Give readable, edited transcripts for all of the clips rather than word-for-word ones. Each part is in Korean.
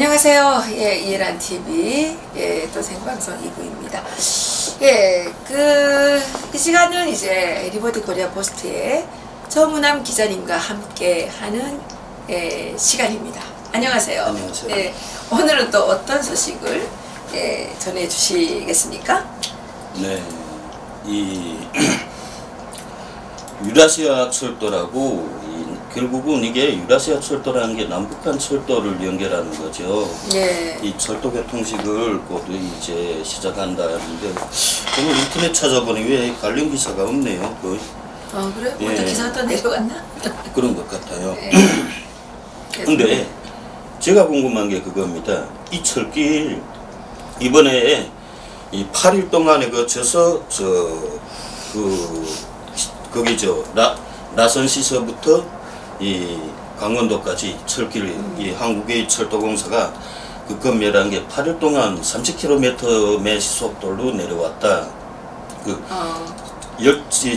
안녕하세요. 예, 이해란 TV 또 생방송 2부입니다. 이 시간은 이제 리버티 코리아 포스트의 정우남 기자님과 함께 하는 시간입니다. 안녕하세요. 안녕하세요. 오늘은 또 어떤 소식을 전해 주시겠습니까? 네, 이 유라시아 철도라고 결국은 이게 유라시아 철도라는 게 남북한 철도를 연결하는 거죠. 예. 이 철도 교통식을 곧 이제 시작한다 하는데 오늘 인터넷 찾아보니 왜 관련 기사가 없네요. 그래? 예. 어떤 기사가 또 내려갔나? 그런 것 같아요. 예. 근데 제가 궁금한 게 그겁니다. 이 철길 이번에 이 8일 동안에 거쳐서 거기죠. 나선시서부터 이 강원도까지 철길 이 한국의 철도공사가 급검열한 게 8일 동안 30km 매 시속도로 내려왔다.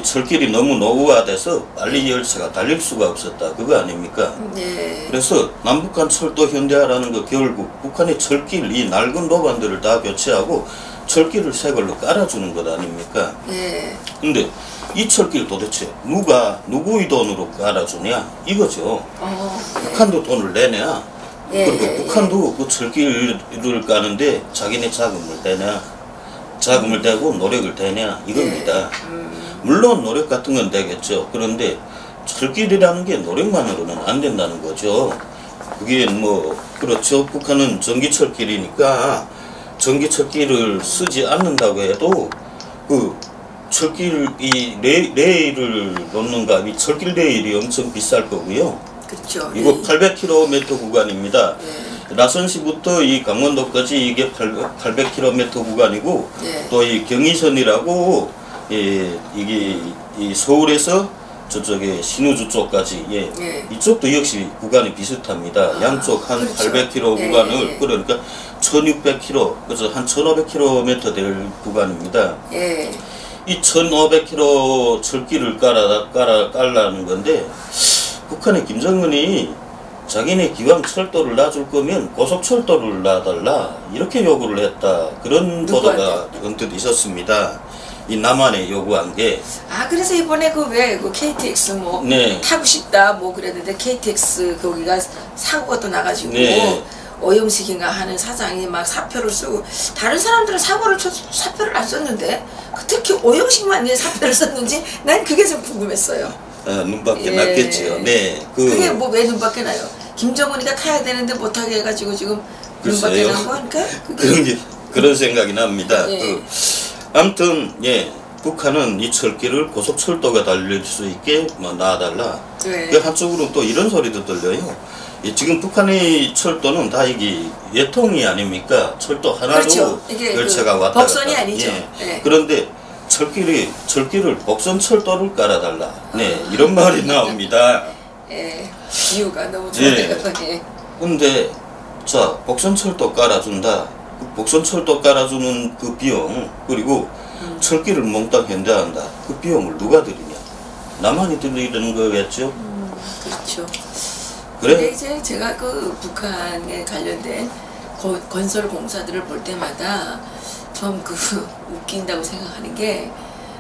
철길이 너무 노후화돼서 빨리 열차가 달릴 수가 없었다. 그거 아닙니까? 네. 그래서 남북한 철도 현대화라는 거 결국 북한의 철길 이 낡은 도반들을 다 교체하고 철길을 새 걸로 깔아주는 것 아닙니까? 네. 근데 이 철길 도대체 누구의 돈으로 깔아주냐 이거죠. 북한도 돈을 내냐. 그리고 북한도 그 철길을 까는데 자기네 자금을 대냐, 자금을 대고 노력을 대냐 이겁니다. 물론 노력 같은 건 되겠죠. 그런데 철길이라는 게 노력만으로는 안 된다는 거죠. 그게 뭐 그렇죠. 북한은 전기철길이니까 전기철길을 쓰지 않는다고 해도 그 철길 이 레일을 놓는가 이 철길 레일이 엄청 비쌀 거고요. 그렇죠. 이거 800km 구간입니다. 나선시부터 이 강원도까지 이게 800km 구간이고 또 이 경의선이라고 이게 이 서울에서 저쪽에 신우주 쪽까지 이쪽도 역시 구간이 비슷합니다. 양쪽 한 그렇죠. 800km 구간을 그러니까 1600km 그래서 한 1500km 될 구간입니다. 이 1500km 철길을 깔라는 건데 북한의 김정은이 자기네 기왕 철도를 놔줄 거면 고속철도를 놔달라 이렇게 요구를 했다. 그런 보도가 언뜻 있었습니다. 이 남한에 요구한 게. 그래서 이번에 그 KTX 타고 싶다 그랬는데 KTX 거기가 사고가 또 나가지고 오영식인가 하는 사장이 막 사표를 쓰고 다른 사람들은 사표를 안 썼는데 특히 오영식만 왜 사표를 썼는지 난 그게 좀 궁금했어요. 눈밖에 났겠지요. 그게 왜 눈밖에 나요? 김정은이가 타야 되는데 못하게 해가지고 지금 눈밖에 난 거니까? 그런 생각이 납니다. 아무튼 북한은 이 철길을 고속철도가 달릴 수 있게 놔달라. 한쪽으로 또 이런 소리도 들려요. 지금 북한의 철도는 다 이게 예통이 아닙니까? 철도 하나로 그렇죠. 열차가 왔다 갔다. 복선이 아니죠. 그런데 철길을 복선철도를 깔아달라. 이런 말이 나옵니다. 이유가 너무 좋네요. 근데 자 복선철도 깔아준다. 복선철도 깔아주는 그 비용 그리고 철길을 몽땅 현대화한다. 그 비용을 누가 들이냐? 남한이 들이는 거겠죠? 그렇죠. 그래? 근데 이제 제가 그 북한에 관련된 건설 공사들을 볼 때마다 좀 웃긴다고 생각하는 게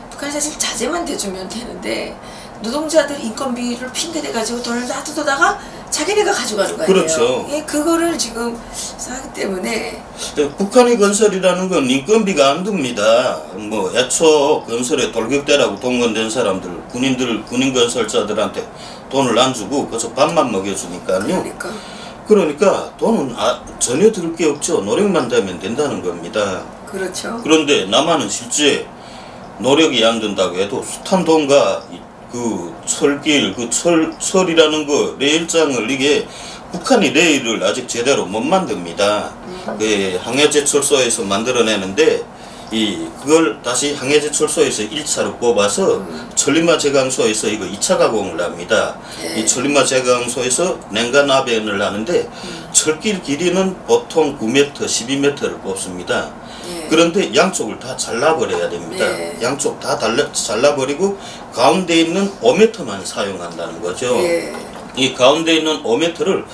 북한이 사실 자재만 대주면 되는데 노동자들 인건비를 핑계대가지고 돈을 다 뜯어다가 자기네가 가져가는 거 아니에요. 그렇죠. 그거를 지금 하기 때문에 북한의 건설이라는 건 인건비가 안 듭니다. 애초 건설에 돌격대라고 동원된 사람들, 군인 건설자들한테 돈을 안 주고 그래서 밥만 먹여주니까요. 그러니까 돈은 전혀 들 게 없죠. 노력만 되면 된다는 겁니다. 그렇죠. 그런데 남한은 실제 노력이 안 된다고 해도 숱한 돈과 그 철길, 철이라는 거, 레일장을 이게 북한이 레일을 아직 제대로 못 만듭니다. 항해제철소에서 만들어내는데 그걸 다시 항해제철소에서 1차로 뽑아서 천리마 제강소에서 이거 2차 가공을 합니다. 이 천리마 제강소에서 냉간압연을 하는데 철길 길이는 보통 9m, 12m를 뽑습니다. 그런데 양쪽을 다 잘라버려야 됩니다. 양쪽 다 잘라버리고 가운데 있는 5m만 사용한다는 거죠. 이 가운데 있는 5m를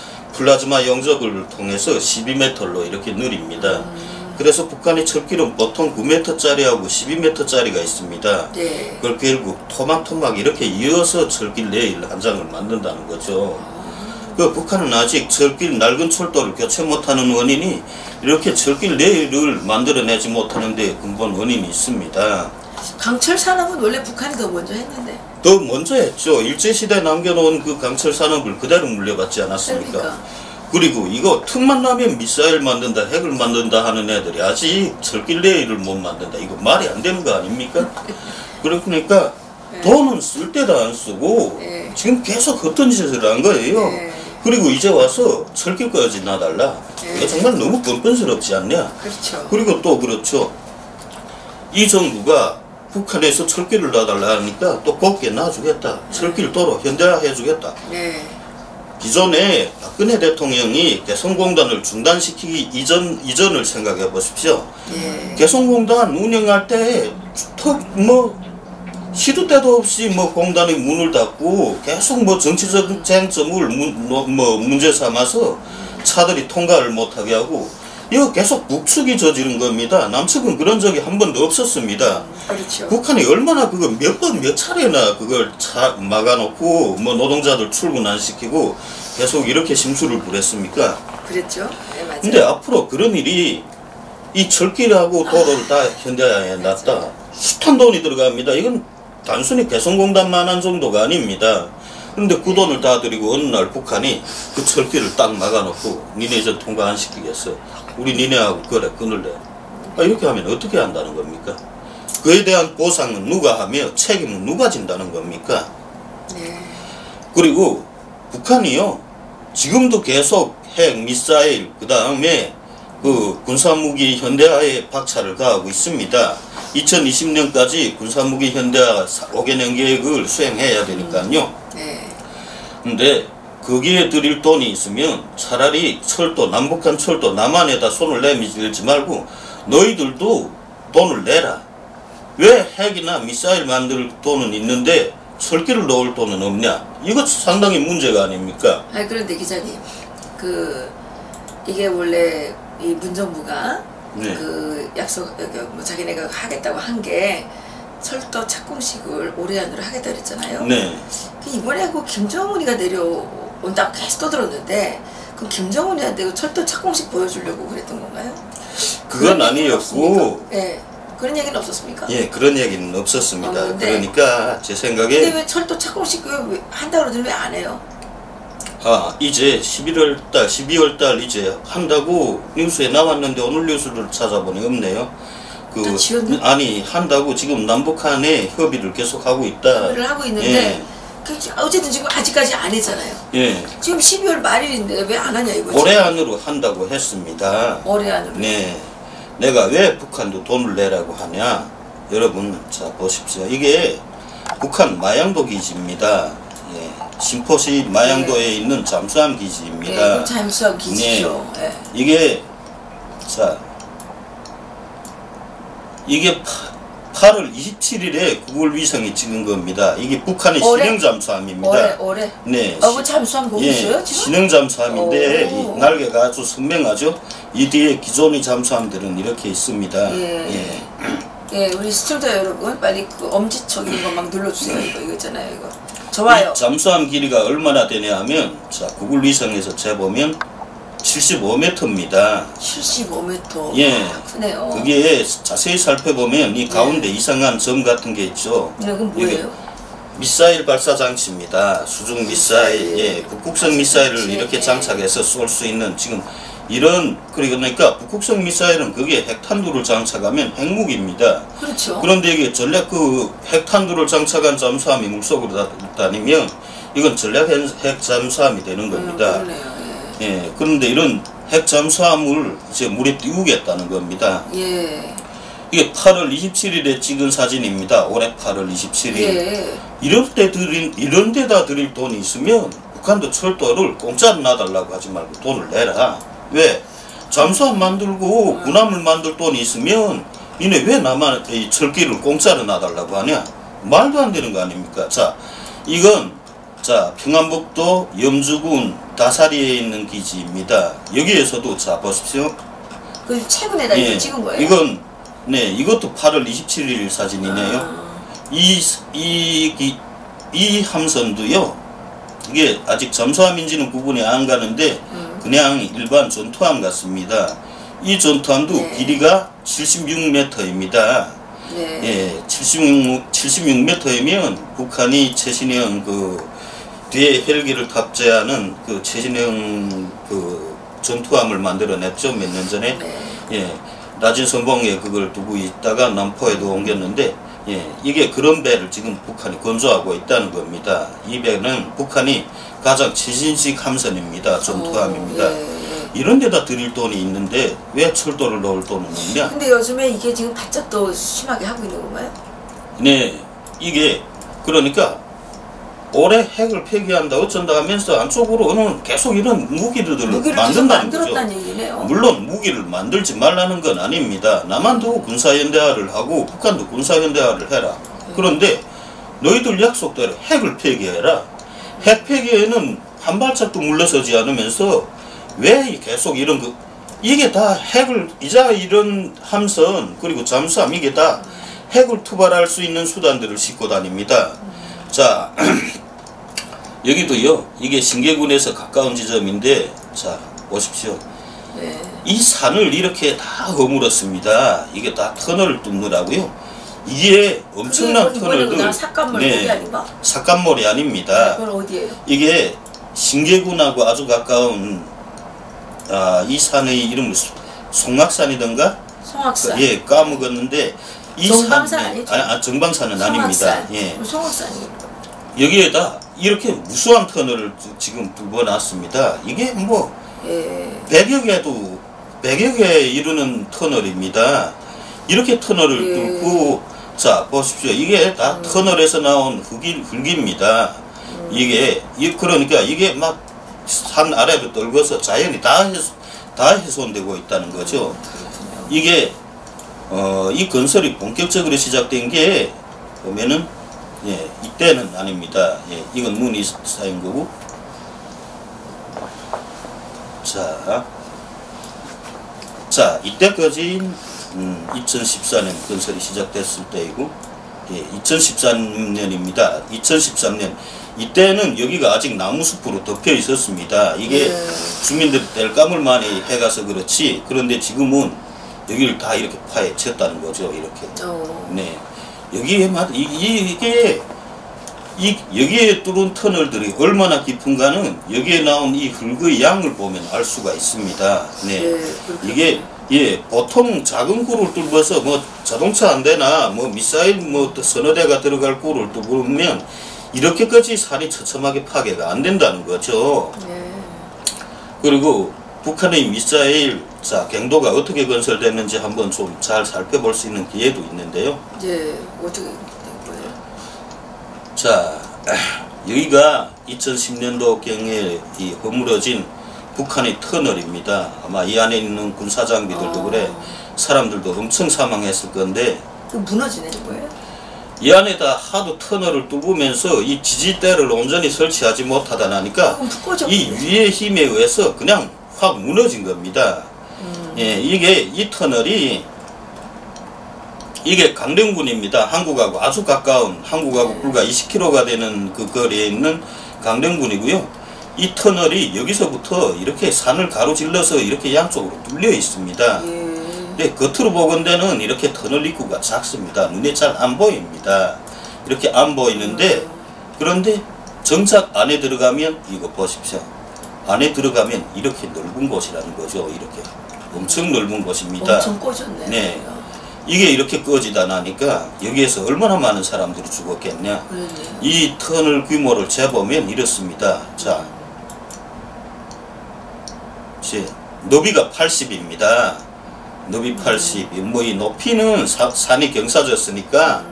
플라즈마 영접을 통해서 12m로 이렇게 느립니다. 그래서 북한의 철길은 보통 9m짜리하고 12m짜리가 있습니다. 네. 그걸 결국 토막토막 이렇게 이어서 철길 레일 한 장을 만든다는 거죠. 그 북한은 아직 철길 낡은 철도를 교체 못하는 원인이 이렇게 철길 레일을 만들어내지 못하는 데 근본 원인이 있습니다. 강철 산업은 원래 북한이 더 먼저 했는데. 더 먼저 했죠. 일제시대에 남겨놓은 그 강철 산업을 그대로 물려받지 않았습니까? 그러니까. 그리고 이거 틈만 나면 미사일 만든다, 핵을 만든다 하는 애들이 아직 철길 레일을 못 만든다. 이거 말이 안 되는 거 아닙니까? 그러니까 네. 돈은 쓸 때도 안 쓰고 네. 지금 계속 헛된 짓을 한 거예요. 네. 그리고 이제 와서 철길까지 놔달라. 네. 이거 정말 너무 뻔뻔스럽지 않냐? 그렇죠. 그리고 또 그렇죠. 이 정부가 북한에서 철길을 놔달라 하니까 또 곱게 놔주겠다. 철길 도로 현대화해주겠다. 네. 기존에 박근혜 대통령이 개성공단을 중단시키기 이전을 생각해 보십시오. 네. 개성공단 운영할 때 시도 때도 없이 공단의 문을 닫고 계속 정치적 쟁점을 문제 삼아서 차들이 통과를 못하게 하고 이거 계속 북측이 저지른 겁니다. 남측은 그런 적이 한 번도 없었습니다. 그렇죠. 북한이 얼마나 그거 몇 차례나 그걸 막아놓고 노동자들 출근 안 시키고 계속 이렇게 심술을 부렸습니까? 그랬죠. 네, 맞아요. 근데 앞으로 그런 일이 이 철길하고 도로를 다 현대화해 놨다. 숱한 돈이 들어갑니다. 이건 단순히 개성공단만한 정도가 아닙니다. 그런데 그 돈을 다 들이고 어느 날 북한이 그 철길을 딱 막아놓고 니네 이제 통과 안 시키겠어. 우리 니네하고 그래 끊을래. 이렇게 하면 어떻게 한다는 겁니까? 그에 대한 보상은 누가 하며 책임은 누가 진다는 겁니까? 네. 그리고 북한이요 지금도 계속 핵, 미사일 그 다음에 그 군사무기 현대화에 박차를 가하고 있습니다. 2020년까지 군사무기 현대화 5개년 계획을 수행해야 되니까요. 네. 근데 거기에 들일 돈이 있으면 차라리 철도, 남북한 철도 남한에다 손을 내밀지 말고 너희들도 돈을 내라. 왜 핵이나 미사일 만들 돈은 있는데 철길을 넣을 돈은 없냐? 이거 상당히 문제가 아닙니까? 아니 그런데 기자님, 이게 원래 이 문정부가 네. 약속 자기네가 하겠다고 한 게 철도 착공식을 올해 안으로 하겠다 그랬잖아요. 네. 이번에 김정은이가 내려온다고 계속 떠들었는데 그럼 김정은이한테 철도 착공식 보여주려고 그랬던 건가요? 그건 아니었고. 네. 그런 얘기는 없었습니까? 예, 그런 얘기는 없었습니다. 그러니까 제 생각에. 근데 왜 철도 착공식 한다고 그러더니 왜 안 해요? 이제 11월달, 12월달 이제 한다고 뉴스에 나왔는데 오늘 뉴스를 찾아보니 없네요. 아니 한다고 지금 남북한에 협의를 계속 하고 있다. 협의를 하고 있는데 예. 어쨌든 지금 아직까지 안 했잖아요. 예. 지금 12월 말일인데 왜 안 하냐 이거지. 올해 안으로 한다고 했습니다. 올해 안으로. 네. 내가 왜 북한도 돈을 내라고 하냐? 여러분 자 보십시오. 이게 북한 마양도 기지입니다. 예. 신포시 마양도에 있는 잠수함 기지입니다. 네, 잠수함 기지죠. 네. 이게 이게 8월 27일에 구글 위성이 찍은 겁니다. 이게 북한의 신형 잠수함입니다. 올해? 네. 그 잠수함 거기 있어요 지금? 신형 잠수함인데 이 날개가 아주 선명하죠. 이 뒤에 기존의 잠수함들은 이렇게 있습니다. 예. 예, 우리 시청자 여러분 빨리 엄지척 이거 막 눌러주세요. 이거 있잖아요. 이거 좋아요. 이 잠수함 길이가 얼마나 되냐 하면 구글 위성에서 재보면 75m입니다. 75m. 예. 크네요. 그게 자세히 살펴보면 이 가운데 이상한 점 같은 게 있죠. 이건 뭐예요? 미사일 발사 장치입니다. 수중 미사일, 예, 북극성 미사일을 이렇게 장착해서 쏠 수 있는 지금 이런 그러니까 북극성 미사일은 거기에 핵탄두를 장착하면 핵무기입니다. 그렇죠. 그런데 이게 전략 핵탄두를 장착한 잠수함이 물속으로 다니면 이건 전략 핵 잠수함이 되는 겁니다. 그러네요. 예, 그런데 이런 핵 잠수함을 이제 물에 띄우겠다는 겁니다. 예. 이게 8월 27일에 찍은 사진입니다. 올해 8월 27일. 예. 이런 데다 드릴 돈이 있으면 북한도 철도를 공짜로 놔달라고 하지 말고 돈을 내라. 왜? 잠수함 만들고 군함을 만들 돈이 있으면 니네 왜 나만 이 철길을 공짜로 놔달라고 하냐? 말도 안 되는 거 아닙니까? 자, 이건 자, 평안북도 염주군 다사리에 있는 기지입니다. 여기에서도 자 보십시오. 그 최근에다 예, 이거 찍은 거예요? 이건 네, 이것도 8월 27일 사진이네요. 이 함선도요. 이게 아직 잠수함인지는 구분이 안 가는데 그냥 일반 전투함 같습니다. 이 전투함도 네. 길이가 76m입니다. 네. 예, 76m이면 북한이 최신형 그 뒤에 헬기를 탑재하는 그 최신형 그 전투함을 만들어냈죠. 몇 년 전에. 네. 예, 낮은 선봉에 그걸 두고 있다가 남포에도 옮겼는데, 예, 이게 그런 배를 지금 북한이 건조하고 있다는 겁니다. 이 배는 북한이 가장 최신식 함선입니다. 전투함입니다. 예. 이런 데다 드릴 돈이 있는데 왜 철도를 넣을 돈은 없냐? 근데 요즘에 이게 지금 바짝 또 심하게 하고 있는 건가요? 네, 이게 그러니까 올해 핵을 폐기한다 어쩐다 하면서 안쪽으로는 계속 이런 무기를 만든다는 거죠. 얘기네요. 물론 무기를 만들지 말라는 건 아닙니다. 남한도 군사현대화를 하고 북한도 군사현대화를 해라. 그런데 너희들 약속대로 핵을 폐기해라. 핵 폐기에는 한 발짝도 물러서지 않으면서 왜 계속 이런 거 이게 다 핵을 이자 이런 함선 그리고 잠수함 이게 다 핵을 투발할 수 있는 수단들을 싣고 다닙니다. 자, 여기도요. 이게 신계군에서 가까운 지점인데 자 보십시오. 네. 이 산을 이렇게 다 허물었습니다. 이게 다 터널을 뚫느라고요. 이게 엄청난 터널들. 삭간몰 네, 아닌가? 삭간몰이 아닙니다. 그건 어디예요? 이게 신계군하고 아주 가까운 이 산의 이름은 송악산이던가? 송악산. 예, 까먹었는데 이 정방산 아니죠? 정방산은 송악산. 아닙니다. 예. 송악산이. 여기에다 이렇게 무수한 터널을 지금 뚫어놨습니다. 이게 뭐 100여 개 이루는 터널입니다. 이렇게 터널을 뚫고 자 보십시오. 이게 다 터널에서 나온 흙입니다. 이게 그러니까 이게 막 산 아래로 떨궈서 자연이 다 훼손되고 있다는 거죠. 이게 이 건설이 본격적으로 시작된 게 보면은 예, 이때는 아닙니다. 예, 이건 문이 쌓인 거고. 자, 이때까지 2014년 건설이 시작됐을 때이고, 예, 2013년입니다. 2013년 이때는 여기가 아직 나무숲으로 덮여 있었습니다. 이게 주민들이 땔감을 많이 해가서 그렇지. 그런데 지금은 여기를 다 이렇게 파헤쳤다는 거죠. 이렇게. 네. 여기에만 여기에 뚫은 터널들이 얼마나 깊은가는 여기에 나온 이 흙의 양을 보면 알 수가 있습니다. 네. 이게 보통 작은 굴을 뚫어서 뭐 자동차 한 대나 뭐 미사일 뭐 서너 대가 들어갈 굴을 뚫으면 이렇게까지 산이 처참하게 파괴가 안 된다는 거죠. 그리고 북한의 미사일 갱도가 어떻게 건설됐는지 한번 좀 잘 살펴볼 수 있는 기회도 있는데요. 네, 어떻게 된 거예요? 자, 여기가 2010년도경에 이 허물어진 북한의 터널입니다. 아마 이 안에 있는 군사장비들도 그래 사람들도 엄청 사망했을 건데. 그 무너지는 거예요? 이 안에다 하도 터널을 뚫으면서 이 지지대를 온전히 설치하지 못하다 나니까 이 위의 힘에 의해서 그냥 확 무너진 겁니다. 예, 이 터널이 이게 강릉군입니다. 한국하고 아주 가까운 한국하고 불과 20km가 되는 그 거리에 있는 강릉군이고요. 이 터널이 여기서부터 이렇게 산을 가로질러서 이렇게 양쪽으로 뚫려 있습니다. 근데 겉으로 보건대는 이렇게 터널 입구가 작습니다. 눈에 잘 안 보입니다. 이렇게 안 보이는데 그런데 정작 안에 들어가면 이거 보십시오. 안에 들어가면 이렇게 넓은 곳이라는 거죠. 이렇게 엄청 넓은 곳입니다. 엄청 꺼졌네. 네. 이게 이렇게 꺼지다 나니까 여기에서 얼마나 많은 사람들이 죽었겠냐. 이 터널 규모를 재보면 이렇습니다. 자, 너비가 80입니다. 너비 80. 뭐 이 높이는 산이 경사졌으니까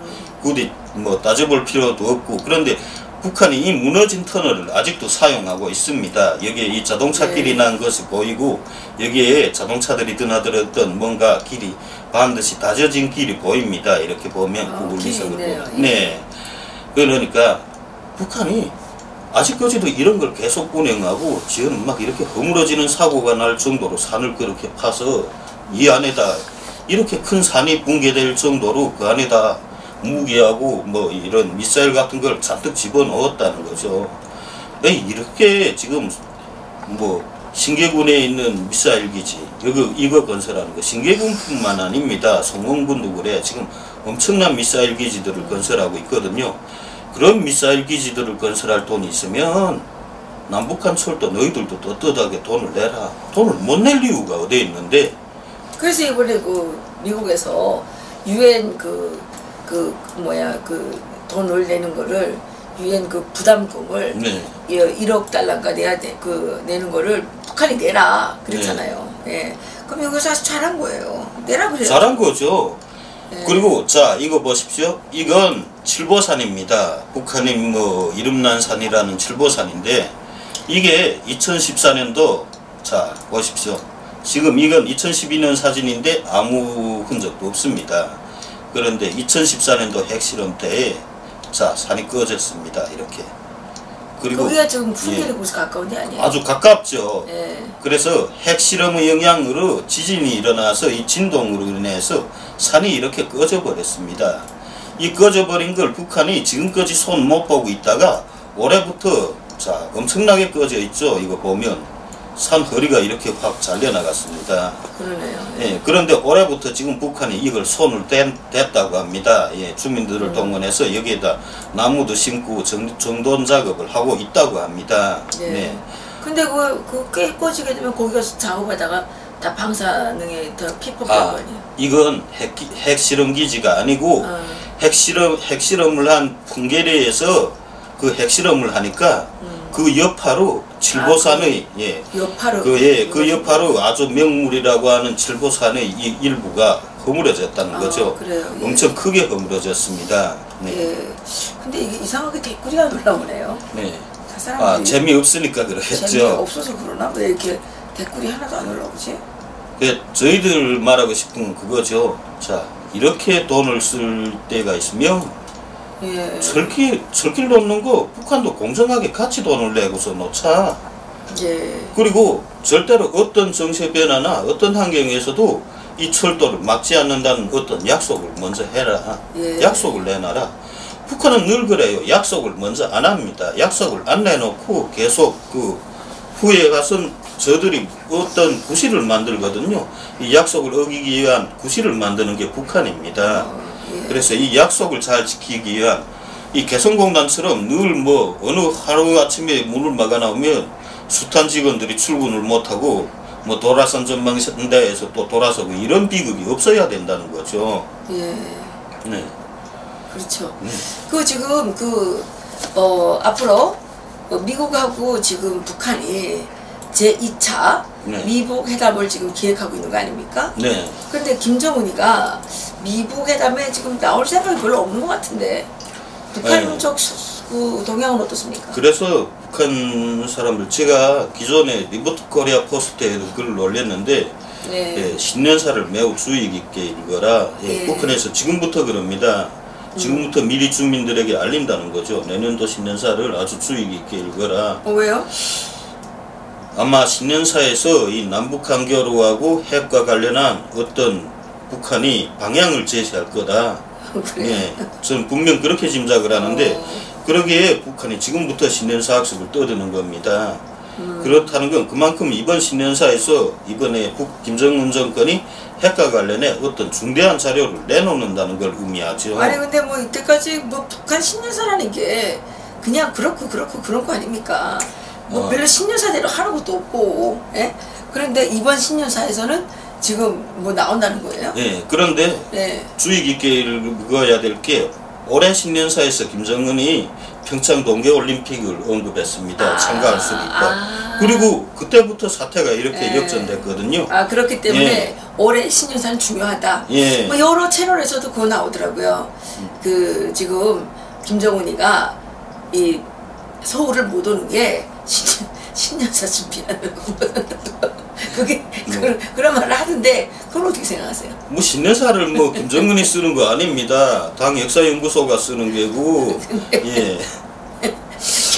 굳이 뭐 따져볼 필요도 없고 그런데 북한이 이 무너진 터널을 아직도 사용하고 있습니다. 여기에 이 자동차길이 난 것이 보이고 여기에 자동차들이 드나들었던 뭔가 길이 반드시 다져진 길이 보입니다. 이렇게 보면 구글 위성으로 보면. 네. 그러니까 북한이 아직까지도 이런 걸 계속 운행하고 지금 막 이렇게 허물어지는 사고가 날 정도로 산을 그렇게 파서 이 안에다 이렇게 큰 산이 붕괴될 정도로 그 안에다 무기하고 뭐 이런 미사일 같은 걸 잔뜩 집어넣었다는 거죠. 이렇게 지금 뭐 신계군에 있는 미사일 기지 이거 건설하는 거 신계군뿐만 아닙니다. 송원군도 그래. 지금 엄청난 미사일 기지들을 건설하고 있거든요. 그런 미사일 기지들을 건설할 돈이 있으면 남북한 철도 너희들도 떳떳하게 돈을 내라. 돈을 못 낼 이유가 어디에 있는데. 그래서 이번에 미국에서 UN 돈을 내는 거를 UN 부담금을 네. 1억 달러가 내는 거를 북한이 내라 그랬잖아요. 네. 예. 그럼 여기서 아주 잘한 거예요. 내라 그래요. 잘한 거죠. 네. 그리고 자 이거 보십시오. 이건 칠보산입니다. 북한이 뭐 이름난 산이라는 칠보산인데 이게 2014년도 자 보십시오. 지금 이건 2012년 사진인데 아무 흔적도 없습니다. 그런데 2014년도 핵실험 때에 자 산이 꺼졌습니다. 이렇게. 그리고 거기가 지금 붕괴를 곳에 가까운 데 아니에요? 아주 가깝죠. 네. 그래서 핵실험의 영향으로 지진이 일어나서 이 진동으로 인해서 산이 이렇게 꺼져 버렸습니다. 이 꺼져버린 걸 북한이 지금까지 손 못 보고 있다가 올해부터 자 엄청나게 꺼져 있죠. 이거 보면 산 허리가 이렇게 확 잘려나갔습니다. 그러네요. 예, 그런데 올해부터 지금 북한이 이걸 손을 댔다고 합니다. 예, 주민들을 동원해서 여기에다 나무도 심고 정돈 작업을 하고 있다고 합니다. 네. 네. 근데 꽤 꺼지게 되면 거기가 작업하다가 다 방사능에 더 피폭될 거 아니에요? 이건 핵실험 기지가 아니고 핵실험을 한 풍계리에서 그 핵실험을 하니까 그 여파로 칠보산의 여파로 그 여파로 아주 명물이라고 하는 칠보산의 이 일부가 허물어졌다는 거죠. 그래요. 예. 엄청 크게 허물어졌습니다. 네. 예. 근데 이게 이상하게 댓글이 안 올라오네요. 네. 사람들이 재미없으니까 그러겠죠. 재미없어서 그러나? 왜 이렇게 댓글이 하나도 안 올라오지? 저희들 말하고 싶은 건 그거죠. 자, 이렇게 돈을 쓸 때가 있으면 예. 철길 놓는 거 북한도 공정하게 같이 돈을 내고서 놓자. 예. 그리고 절대로 어떤 정세 변화나 어떤 환경에서도 이 철도를 막지 않는다는 어떤 약속을 먼저 해라. 예. 약속을 내놔라. 북한은 늘 그래요. 약속을 먼저 안 합니다. 약속을 안 내놓고 계속 후에 가선 저들이 어떤 구실을 만들거든요. 이 약속을 어기기 위한 구실을 만드는 게 북한입니다. 예. 그래서 이 약속을 잘 지키기 위한 이 개성공단처럼 늘 어느 하루아침에 문을 막아 나오면 숱한 직원들이 출근을 못하고 도라산 전망대에서 또 돌아서고 이런 비극이 없어야 된다는 거죠. 예. 네. 그렇죠. 지금 앞으로 미국하고 지금 북한이 제2차 미북 회담을 지금 기획하고 있는 거 아닙니까? 네. 그런데 김정은이가 미북 회담에 지금 나올 생각이 별로 없는 것 같은데 북한 쪽 동향은 어떻습니까? 그래서 북한 사람들 제가 기존에 리포트 코리아 포스트에도 글을 올렸는데 신년사를 매우 주의 깊게 읽어라. 북한에서 지금부터 그럽니다. 지금부터 미리 주민들에게 알린다는 거죠. 내년도 신년사를 아주 주의 깊게 읽어라. 왜요? 아마 신년사에서 이 남북한교로하고 핵과 관련한 어떤 북한이 방향을 제시할 거다. 그래. 저는 분명 그렇게 짐작을 하는데 그러기에 북한이 지금부터 신년사 학습을 떠드는 겁니다. 그렇다는 건 그만큼 이번 신년사에서 이번에 김정은 정권이 핵과 관련해 어떤 중대한 자료를 내놓는다는 걸 의미하죠. 아니 근데 이때까지 북한 신년사라는 게 그냥 그렇고 그런 거 아닙니까? 별로 신년사대로 하는 것도 없고, 예? 그런데 이번 신년사에서는 지금 나온다는 거예요? 네, 그런데 주의 깊게 읽어야 될 게 올해 신년사에서 김정은이 평창 동계올림픽을 언급했습니다. 참가할 수 있다. 그리고 그때부터 사태가 이렇게 역전됐거든요. 그렇기 때문에 올해 신년사는 중요하다. 여러 채널에서도 그거 나오더라고요. 지금 김정은이가 이 서울을 못 오는 게 신년사 준비하는 거. 그런 말을 하던데 그건 어떻게 생각하세요? 신년사를 김정은이 쓰는 거 아닙니다. 당 역사연구소가 쓰는 게고.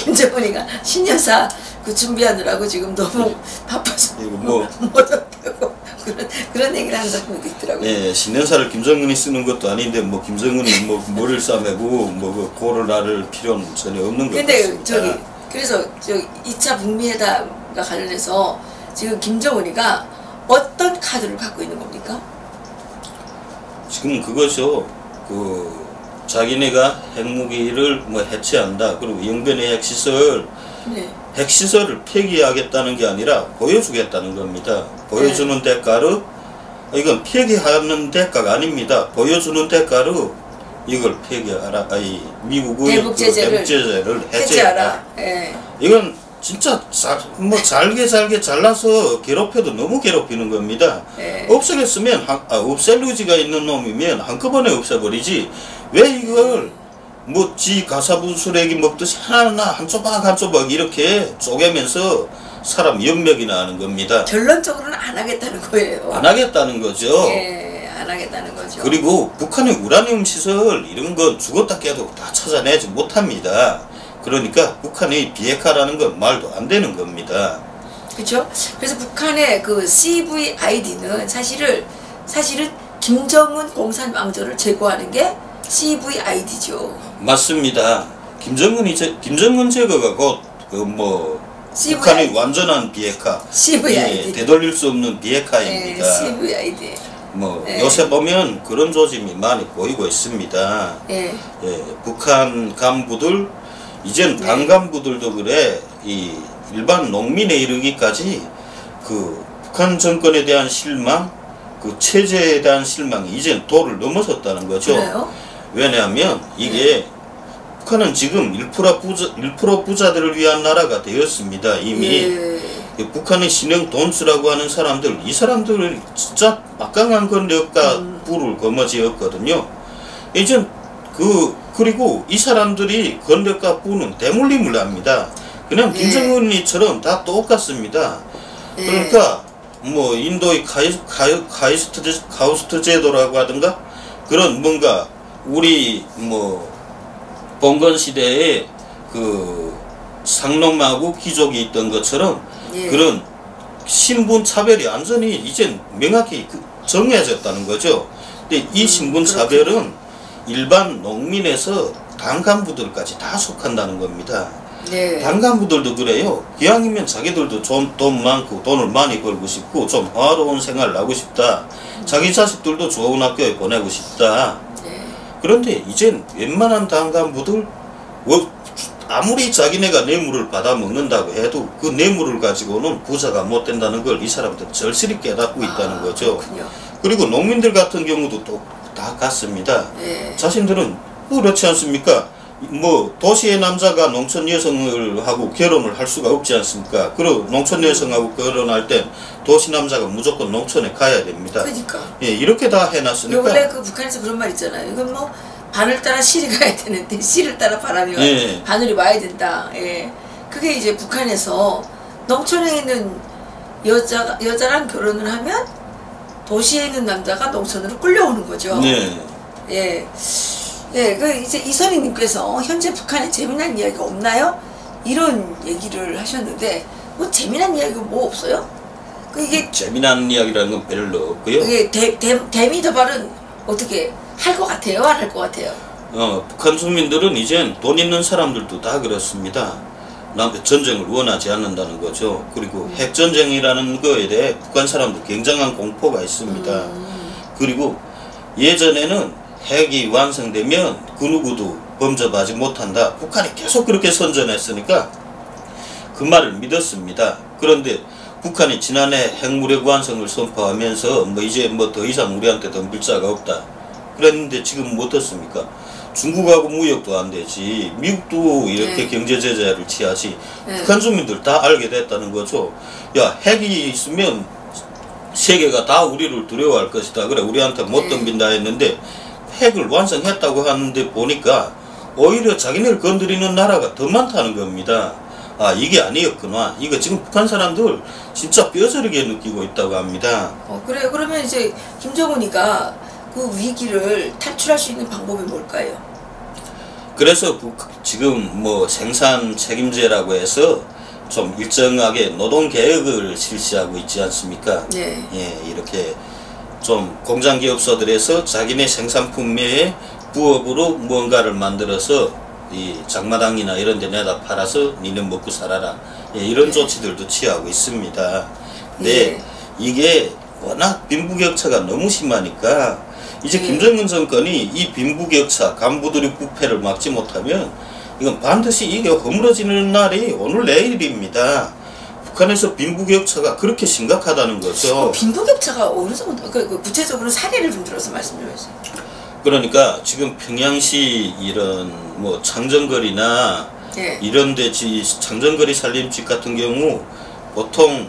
김정은이가 신년사 그 준비하느라고 지금 너무 바빠서 못 왔다고 그런 얘기를 하는 사람도 있더라고요. 네, 신년사를 김정은이 쓰는 것도 아닌데 뭐 김정은이 뭐 머리를 싸매고 뭐 고를 나를 필요는 전혀 없는 것 같습니다. 근데 그래서 2차 북미회담과 관련해서 지금 김정은이가 어떤 카드를 갖고 있는 겁니까? 지금 그것이요. 자기네가 핵무기를 뭐 해체한다. 그리고 영변의 핵시설 핵시설을 폐기하겠다는 게 아니라 보여주겠다는 겁니다. 보여주는 대가로 이건 폐기하는 대가가 아닙니다. 보여주는 대가로 이걸 폐기하라. 미국의 대북 제재를 해체하라. 이건 진짜 잘게 잘라서 괴롭혀도 너무 괴롭히는 겁니다. 없애겠으면 없앨 의지가 있는 놈이면 한꺼번에 없애버리지 왜 이걸 뭐 지 가사분수레기 먹듯이 하나하나 한 조각 이렇게 쪼개면서 사람 연맥이나 하는 겁니다. 결론적으로는 안 하겠다는 거예요. 안 하겠다는 거죠. 안 하겠다는 거죠. 그리고 북한의 우라늄 시설 이런 건 죽었다 깨도 다 찾아내지 못합니다. 그러니까 북한의 비핵화라는 건 말도 안 되는 겁니다. 그렇죠? 그래서 북한의 그 CVID는 사실은 김정은 공산왕조를 제거하는 게 CVID죠. 맞습니다. 김정은 제거가 곧 북한의 완전한 비핵화, CVID. 되돌릴 수 없는 비핵화입니다. CVID. 요새 보면 그런 조짐이 많이 보이고 있습니다. 북한 간부들 이젠 당 간부들도 그래 이 일반 농민에 이르기까지 그 북한 정권에 대한 실망, 그 체제에 대한 실망이 이젠 도를 넘어섰다는 거죠. 그래요? 왜냐하면 이게 북한은 지금 1% 부자들을 위한 나라가 되었습니다. 이미 북한의 신형 돈스라고 하는 사람들, 이 사람들을 진짜 막강한 권력과 부를 거머쥐었거든요. 이젠 그리고 이 사람들이 권력과 부는 대물림을 합니다. 그냥 김정은이처럼 다 똑같습니다. 그러니까 뭐 인도의 카우스트 제도라고 하든가 그런 뭔가 우리 뭐 봉건 시대에 그 상놈하고 귀족이 있던 것처럼 그런 신분 차별이 완전히 이젠 명확히 정해졌다는 거죠. 근데 이 신분 차별은 일반 농민에서 당 간부들까지 다 속한다는 겁니다. 당 간부들도 그래요. 기왕이면 자기들도 좀 돈 많고 돈을 많이 벌고 싶고 좀 화로운 생활을 하고 싶다. 자기 자식들도 좋은 학교에 보내고 싶다. 그런데 이젠 웬만한 당 간부들 아무리 자기네가 뇌물을 받아 먹는다고 해도 그 뇌물을 가지고는 부자가 못 된다는 걸 이 사람들은 절실히 깨닫고 있다는 거죠. 그렇군요. 그리고 농민들 같은 경우도 또 다 같습니다. 자신들은 그렇지 않습니까? 뭐 도시의 남자가 농촌 여성을 하고 결혼을 할 수가 없지 않습니까? 그리고 농촌 여성하고 결혼할 땐 도시 남자가 무조건 농촌에 가야 됩니다. 그러니까. 이렇게 다 해놨으니까. 원래 그 북한에서 그런 말 있잖아요. 이건 뭐 바늘 따라 실이 가야 되는데 실을 따라 바람이 와야 바늘이 와야 된다. 그게 이제 북한에서 농촌에 있는 여자랑 결혼을 하면 도시에 있는 남자가 농촌으로 끌려오는 거죠. 그 이제 이선희님께서 현재 북한에 재미난 이야기가 없나요? 이런 얘기를 하셨는데 뭐 재미난 이야기가 뭐 없어요? 이게 재미난 이야기라는 건 별로 없고요. 이게 대미도발은 어떻게 할 것 같아요? 안 할 것 같아요? 북한 주민들은 이젠 돈 있는 사람들도 다 그렇습니다. 전쟁을 원하지 않는다는 거죠. 그리고 핵전쟁이라는 거에 대해 북한 사람들 굉장한 공포가 있습니다. 그리고 예전에는 핵이 완성되면 그 누구도 범접하지 못한다. 북한이 계속 그렇게 선전했으니까 그 말을 믿었습니다. 그런데 북한이 지난해 핵무력 완성을 선포하면서 이제 더 이상 우리한테 덤빌 자가 없다. 그랬는데 지금 어떻습니까? 중국하고 무역도 안 되지. 미국도 이렇게 경제 제재를 취하지. 북한 주민들 다 알게 됐다는 거죠. 야, 핵이 있으면 세계가 다 우리를 두려워할 것이다. 그래, 우리한테 못 덤빈다 했는데 핵을 완성했다고 하는데 보니까 오히려 자기네를 건드리는 나라가 더 많다는 겁니다. 아, 이게 아니었구나. 이거 지금 북한 사람들 진짜 뼈저리게 느끼고 있다고 합니다. 그래요. 그러면 이제 김정은이가 그 위기를 탈출할 수 있는 방법이 뭘까요? 그래서 지금 뭐 생산 책임제라고 해서 좀 일정하게 노동 개혁을 실시하고 있지 않습니까? 네. 예, 이렇게 좀 공장 기업소들에서 자기네 생산품 외에 부업으로 무언가를 만들어서 이 장마당이나 이런 데 내다 팔아서 니는 먹고 살아라. 예, 이런 네. 조치들도 취하고 있습니다. 근데 네. 이게 워낙 빈부격차가 너무 심하니까 이제 네. 김정은 정권이 이 빈부격차, 간부들의 부패를 막지 못하면 이건 반드시 이게 허물어지는 날이 오늘 내일입니다. 북한에서 빈부격차가 그렇게 심각하다는 거죠. 빈부격차가 어느 정도, 구체적으로 사례를 좀 들어서 말씀 좀 해주세요. 그러니까 지금 평양시 이런 뭐 창정거리나 네. 이런데 창정거리 살림집 같은 경우 보통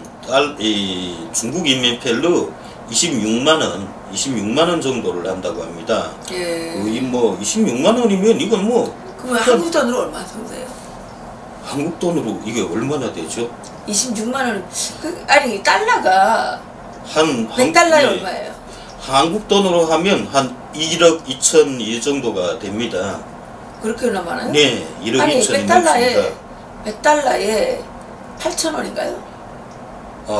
이 중국 인민펠로 26만 원 정도를 한다고 합니다. 예. 거의 뭐 26만 원이면 이건 뭐 그럼 한국 돈으로 얼마 정도 돼요? 한국 돈으로 이게 얼마나 되죠? 26만 원. 아니 달러가 한 100달러에 얼마예요? 한국 돈으로 하면 한 1억 2천 이 정도가 됩니다. 그렇게나 많아요? 네, 1억 아니 2천이 100달러에 8,000원인가요?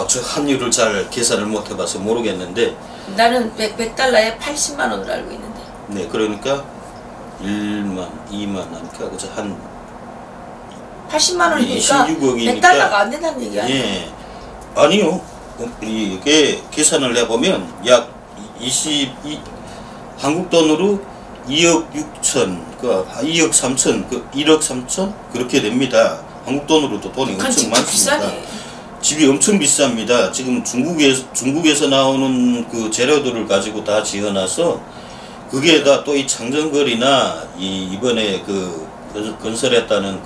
저 환율을 잘 계산을 못 해봐서 모르겠는데 나는 100달러에 80만 원으로 알고 있는데. 네, 그러니까 1만, 2만 하니까 그죠 한 80만 원이니까 26억이니까 100달러가 안 된다는 얘기 아니에요? 예, 아니요. 이게 계산을 해보면 약 22 한국 돈으로 2억 6천, 2억 3천, 1억 3천 그렇게 됩니다. 한국 돈으로도 돈이 엄청 많습니다. 비싸네. 집이 엄청 비쌉니다. 지금 중국에서 나오는 그 재료들을 가지고 다 지어놔서 거기에다 또 이 창정거리나 이번에 그 건설했다는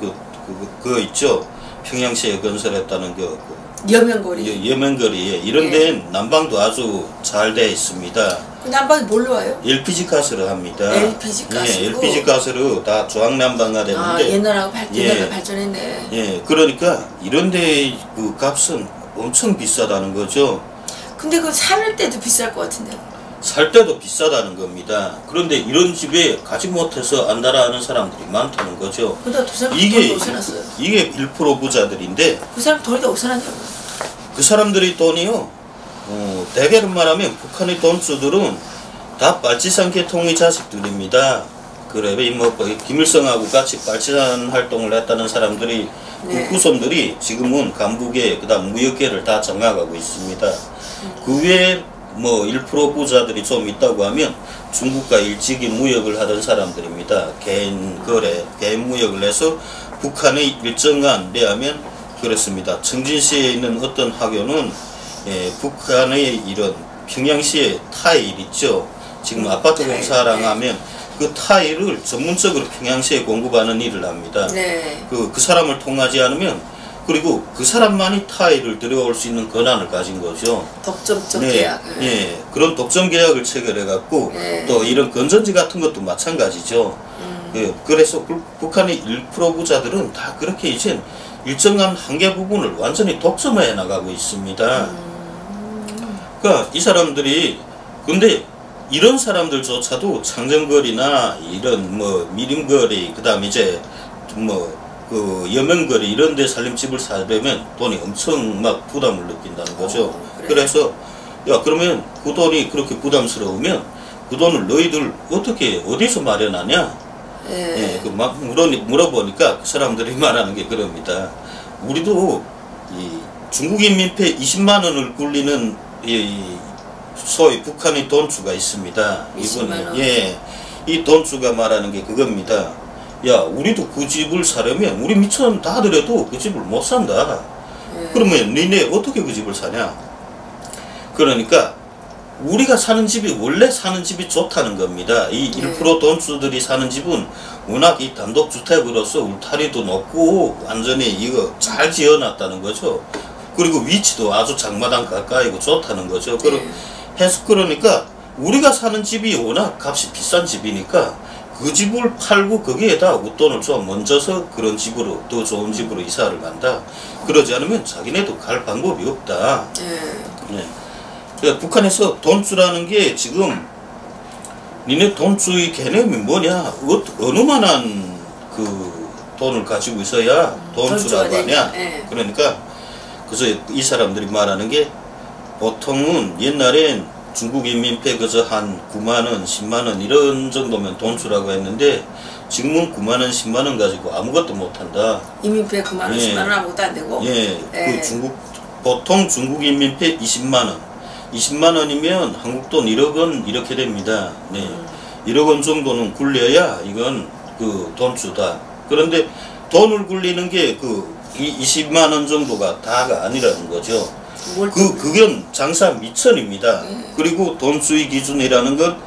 그거 있죠. 평양시에 건설했다는 여명거리. 여명거리에 이런 데는 난방도 아주 잘 되어 있습니다. 그 난방이 뭘로 와요? LPG 가스로 합니다. LPG 가스로? 예, LPG 가스로 다 조항난방가 되는데 옛날하고 발전했네. 예, 그러니까 이런 데의 그 값은 엄청 비싸다는 거죠. 근데 그 살 때도 비쌀 것 같은데. 살 때도 비싸다는 겁니다. 그런데 이런 집에 가지 못해서 안달아하는 사람들이 많다는 거죠. 근데 두 사람 돈이 어디서 났어요? 이게 1% 부자들인데 그 사람 돈이 어디서 났냐고. 그 사람들이 돈이요. 대개로 말하면 북한의 돈주들은 다 빨치산 계통의 자식들입니다. 그래 뭐 김일성하고 같이 빨치산 활동을 했다는 사람들이 그 후손들이 지금은 간부계 그다음 무역계를 다 장악하고 있습니다. 그 외에 뭐 1% 부자들이 좀 있다고 하면 중국과 일찍이 무역을 하던 사람들입니다. 개인 거래, 개인 무역을 해서 북한의 일정한 내하면 그렇습니다. 청진시에 있는 어떤 학교는 북한의 이런 평양시의 타일 있죠. 지금 아파트 공사랑 하면 그 타일을 전문적으로 평양시에 공급하는 일을 합니다. 그 사람을 통하지 않으면 그리고 그 사람만이 타일을 들여올 수 있는 권한을 가진 거죠. 독점적 계약. 예, 그런 독점 계약을 체결해갖고 또 이런 건전지 같은 것도 마찬가지죠. 예, 그래서 북한의 1% 부자들은 다 그렇게 이제 일정한 한계 부분을 완전히 독점해 나가고 있습니다. 그러니까 이 사람들이 근데 이런 사람들조차도 창정거리나 이런 뭐 미림거리 그다음 이제 뭐 그 여명거리 이런 데 살림집을 사려면 돈이 엄청 막 부담을 느낀다는 거죠. 그래. 그래서 야 그러면 그 돈이 그렇게 부담스러우면 그 돈을 너희들 어떻게 어디서 마련하냐? 예, 그 막 물어보니까 그 사람들이 말하는 게 그럽니다. 우리도 이 중국인 민폐 20만 원을 굴리는 이 소위 북한의 돈주가 있습니다. 20만 원. 이 돈주가 말하는 게 그겁니다. 야, 우리도 그 집을 사려면 우리 미천 다 들여도 그 집을 못 산다. 그러면 니네 어떻게 그 집을 사냐? 그러니까 우리가 사는 집이 원래 사는 집이 좋다는 겁니다. 이 1% 돈주들이 사는 집은 워낙 이 단독주택으로서 울타리도 높고 완전히 이거 잘 지어놨다는 거죠. 그리고 위치도 아주 장마당 가까이고 좋다는 거죠. 그러니까 우리가 사는 집이 워낙 값이 비싼 집이니까 그 집을 팔고 거기에다 웃돈을 좀 얹어서 그런 집으로 더 좋은 집으로 이사를 간다. 그러지 않으면 자기네도 갈 방법이 없다. 그러니까 북한에서 돈주라는 게 지금 니네 돈주의 개념이 뭐냐? 어느 만한 그 돈을 가지고 있어야 돈주라고 하냐. 네. 그러니까 그래서 이 사람들이 말하는 게 보통은 옛날엔 중국 인민폐 그저 한 9만원, 10만원 이런 정도면 돈주라고 했는데 지금은 9만원, 10만원 가지고 아무것도 못한다. 인민폐 9만원, 예. 10만원 아무것도 안 되고? 예. 그 보통 중국 인민폐 20만원. 20만원이면 한국 돈 1억원 이렇게 됩니다. 네. 1억원 정도는 굴려야 이건 그 돈주다. 그런데 돈을 굴리는 게 그 20만원 정도가 다가 아니라는 거죠. 그건 장사 미천입니다. 그리고 돈수의 기준이라는 건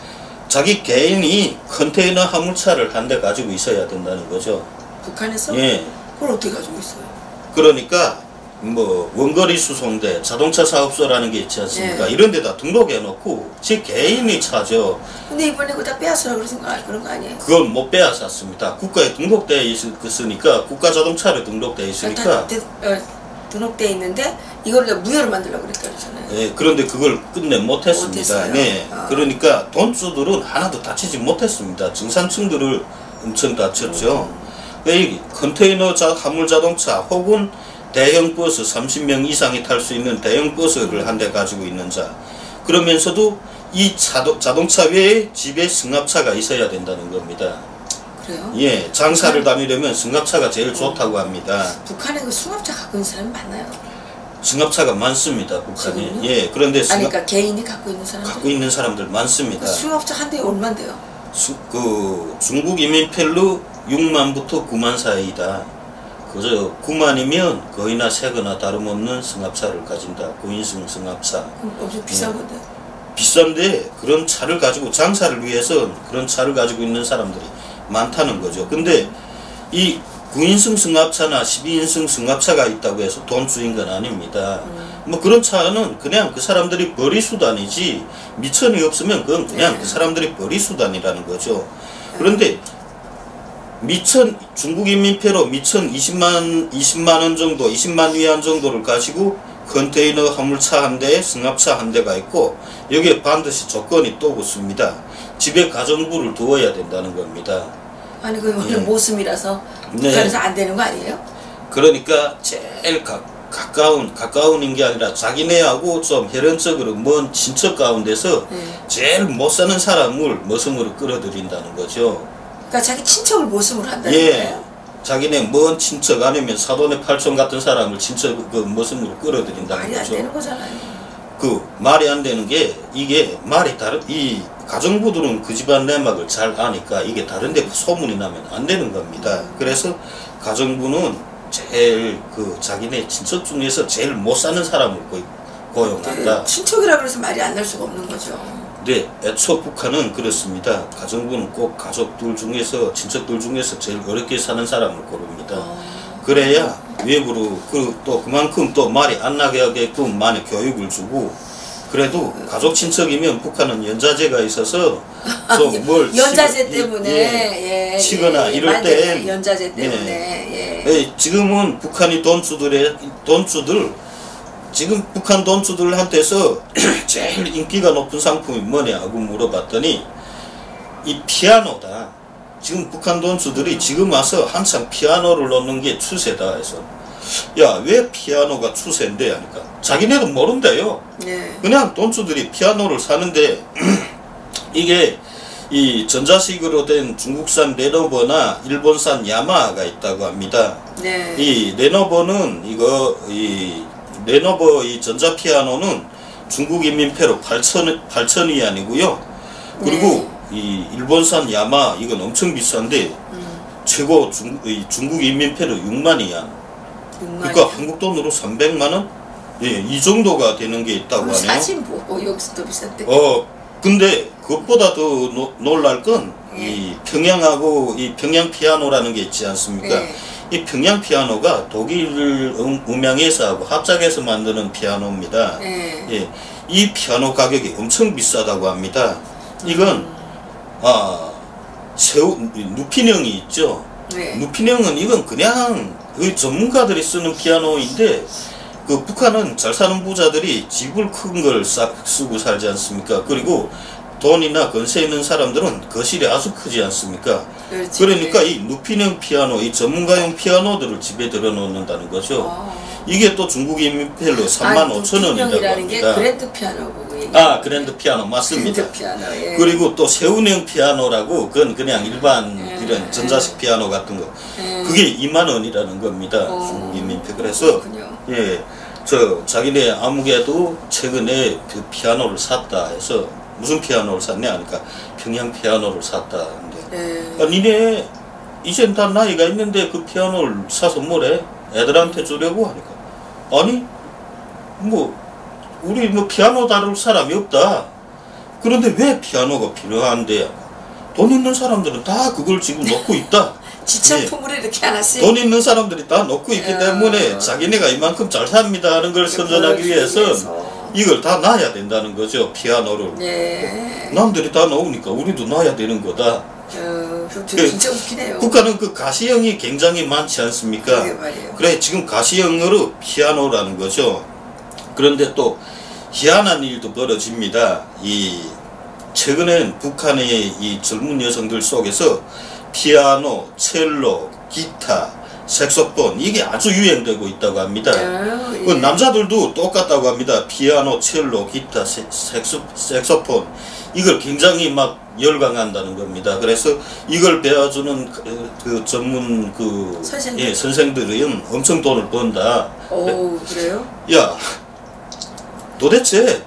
자기 개인이 컨테이너 화물차를 한 대 가지고 있어야 된다는 거죠. 북한에서? 예. 그걸 어떻게 가지고 있어요? 그러니까 뭐 원거리 수송대, 자동차 사업소라는 게 있지 않습니까? 예. 이런 데다 등록해 놓고 제 개인이 차죠. 근데 이번에 그거 다 빼앗으라 그런 거 아니에요? 그건 못 빼앗았습니다. 국가에 등록되어 있으니까 국가 자동차로 등록되어 있으니까 등록되어 있는데 이걸 무효로 만들려고 그랬잖아요. 네, 그런데 그걸 끝내 못했습니다. 네, 그러니까 돈주들은 하나도 다치지 못했습니다. 중산층들을 엄청 다쳤죠. 이 컨테이너 화물 자동차 혹은 대형 버스 30명 이상이 탈 수 있는 대형 버스를 한 대 가지고 있는 자, 그러면서도 이 자동차 외에 집에 승합차가 있어야 된다는 겁니다. 그래요? 예, 장사를 다니려면 승합차가 제일 좋다고 합니다. 북한에 그 승합차 갖고 있는 사람이 많나요? 승합차가 많습니다, 북한에. 지금요? 예, 그런데 그러니까 개인이 갖고 있는 사람들? 갖고 있는 사람들 많습니다. 그 승합차 한 대에 얼마인데요? 중국 이민펠로 6만부터 9만 사이다. 그저 9만이면 거의나 새거나 다름없는 승합차를 가진다. 9인승 승합차. 그럼 엄청 비싼 건데? 비싼데 그런 차를 가지고 장사를 위해서 그런 차를 가지고 있는 사람들이 많다는 거죠. 근데 이 9인승 승합차나 12인승 승합차가 있다고 해서 돈주인 건 아닙니다. 뭐 그런 차는 그냥 그 사람들이 벌이수단이지 미천이 없으면 그건 그냥 그 사람들이 벌이수단이라는 거죠. 그런데 중국 인민폐로 미천 20만원 정도, 20만 위안 정도를 가지고 컨테이너 화물차 한 대에 승합차 한 대가 있고 여기에 반드시 조건이 또 붙습니다. 집에 가정부를 두어야 된다는 겁니다. 아니 그 오늘 모습이라서 북한에서 안 되는 거 아니에요? 그러니까 제일 가까운 게 아니라 자기네하고 좀 혈연적으로 먼 친척 가운데서 제일 못 사는 사람을 머슴으로 끌어들인다는 거죠. 그러니까 자기 친척을 모습으로 한다는 거예요? 자기네 먼 친척 아니면 사돈의 팔촌 같은 사람을 친척 그 모습으로 끌어들인다는 말이 거죠. 말이 안 되는 거잖아요. 그 말이 안 되는 게 이게 말이 이 가정부들은 그 집안 내막을 잘 아니까 이게 다른데 소문이 나면 안 되는 겁니다. 그래서 가정부는 제일 자기네 친척 중에서 제일 못 사는 사람을 고용한다. 친척이라 그래서 말이 안 날 수가 없는 거죠. 네, 애초 북한은 그렇습니다. 가정부는 꼭 가족들 중에서 친척들 중에서 제일 어렵게 사는 사람을 고릅니다. 그래야 외부로 또 그만큼 또 말이 안 나게 하게끔 많이 교육을 주고 그래도 가족 친척이면 북한은 연자제가 있어서 좀 뭘 연자제 때문에 치거나 이럴 때 연자제 때문에 지금은 북한이 돈주들 지금 북한 돈주들한테서 제일 인기가 높은 상품이 뭐냐고 물어봤더니 이 피아노다. 지금 북한 돈주들이 지금 와서 한창 피아노를 놓는 게 추세다 해서 야, 왜 피아노가 추세인데 하니까 자기네도 모른대요. 그냥 돈주들이 피아노를 사는데 이게 이 전자식으로 된 중국산 레노버나 일본산 야마하가 있다고 합니다. 이 레노버는 레노버 이 전자피아노는 중국 인민폐로 8천 위안이고요. 그리고 이 일본산 야마 이건 엄청 비싼데 최고 중국 인민폐로 6만 위안. 그러니까 한국 돈으로 300만원? 예, 이 정도가 되는 게 있다고 하네요. 사실 뭐 여기서 더 비싼데. 근데 그것보다 더 놀랄 건 이 평양하고 이 평양 피아노라는 게 있지 않습니까? 이 평양 피아노가 독일 음향회사하고 합작해서 만드는 피아노입니다. 예, 이 피아노 가격이 엄청 비싸다고 합니다. 이건 누피령이 있죠. 누피령은 이건 그냥 전문가들이 쓰는 피아노인데 북한은 잘 사는 부자들이 집을 큰 걸 쓰고 살지 않습니까? 그리고 돈이나 건세 있는 사람들은 거실이 아주 크지 않습니까? 그렇지. 그러니까 이 눕히는 피아노, 이 전문가용 피아노들을 집에 들여놓는다는 거죠. 이게 또 중국인 민폐로 35,000원이라고 합니다. 그랜드 피아노고 그랜드 피아노 맞습니다. 그랜드 피아노, 예. 그리고 또 세운형 피아노라고 그건 그냥 일반 이런 전자식 피아노 같은 거. 그게 2만 원이라는 겁니다. 중국인 민폐. 그래서 예, 저 자기네 아무개도 최근에 그 피아노를 샀다 해서 무슨 피아노를 샀냐 하니까 평양 피아노를 샀다. 근데 니네 이젠 다 나이가 있는데 그 피아노를 사서 뭐래? 애들한테 주려고 하니까 아니 뭐 우리 뭐 피아노 다룰 사람이 없다. 그런데 왜 피아노가 필요한데? 돈 있는 사람들은 다 그걸 지금 놓고 있다. 지철품으로 이렇게 하나씩 돈 있는 사람들이 다 놓고 있기 때문에 자기네가 이만큼 잘 삽니다 하는 걸 선전하기 위해서 이걸 다 놔야 된다는 거죠. 피아노를. 남들이 다 놓으니까 우리도 놔야 되는 거다. 진짜 웃기네요. 국가는 그 가시형이 굉장히 많지 않습니까? 그래 지금 가시형으로 피아노라는 거죠. 그런데 또 희한한 일도 벌어집니다. 이 최근엔 북한의 이 젊은 여성들 속에서 피아노, 첼로, 기타, 색소폰 이게 아주 유행되고 있다고 합니다. 그 남자들도 똑같다고 합니다. 피아노, 첼로, 기타, 색소폰 이걸 굉장히 막 열광한다는 겁니다. 그래서 이걸 배워주는 그 전문 그 선생들은 엄청 돈을 번다. 그래요? 야, 도대체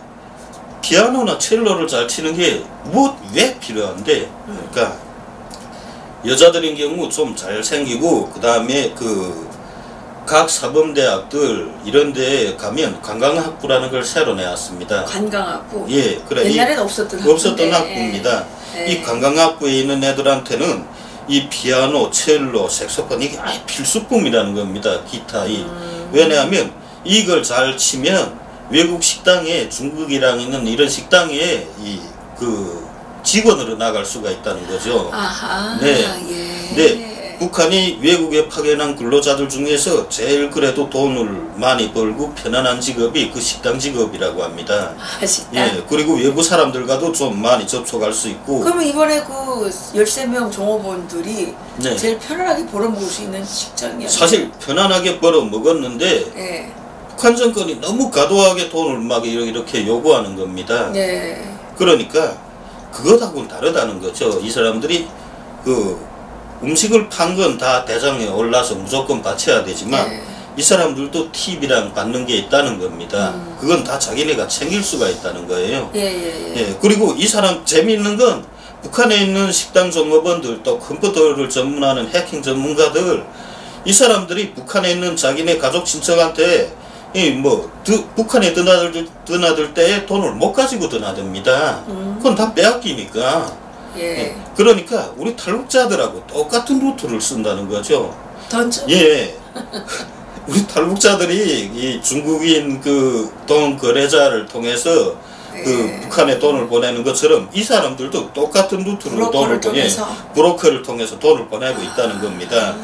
피아노나 첼로를 잘 치는 게 왜 필요한데? 그러니까 여자들인 경우 좀 잘생기고 그 다음에 그 각 사범대학들 이런 데에 가면 관광학부라는 걸 새로 내왔습니다. 관광학부? 예, 그래. 옛날에는 없었던 학부입니다. 이 관광학부에 있는 애들한테는 이 피아노, 첼로, 색소폰 이게 아예 필수품이라는 겁니다. 기타. 왜냐하면 이걸 잘 치면 외국 식당에 중국이랑 있는 이런 식당에 그 직원으로 나갈 수가 있다는 거죠. 네. 북한이 외국에 파견한 근로자들 중에서 제일 그래도 돈을 많이 벌고 편안한 직업이 그 식당 직업이라고 합니다. 식당? 그리고 외부 사람들과도 좀 많이 접촉할 수 있고. 그러면 이번에 그 13명 종업원들이 제일 편안하게 벌어먹을 수 있는 식당이야? 사실 편안하게 벌어먹었는데 북한 정권이 너무 과도하게 돈을 막 이렇게 요구하는 겁니다. 그러니까 그것하고는 다르다는 거죠. 이 사람들이 그 음식을 판 건 다 대장에 올라서 무조건 바쳐야 되지만 이 사람들도 팁이랑 받는 게 있다는 겁니다. 그건 다 자기네가 챙길 수가 있다는 거예요. 그리고 이 사람 재미있는 건 북한에 있는 식당 종업원들 또 컴퓨터를 전문하는 해킹 전문가들 이 사람들이 북한에 있는 자기네 가족 친척한테 북한에 드나들 때에 돈을 못 가지고 드나듭니다. 그건 다 빼앗기니까. 그러니까 우리 탈북자들하고 똑같은 루트를 쓴다는 거죠. 우리 탈북자들이 이 중국인 그 돈 거래자를 통해서 그 북한에 돈을 보내는 것처럼 이 사람들도 똑같은 루트로 브로커를 통해서 돈을 보내고 있다는 겁니다.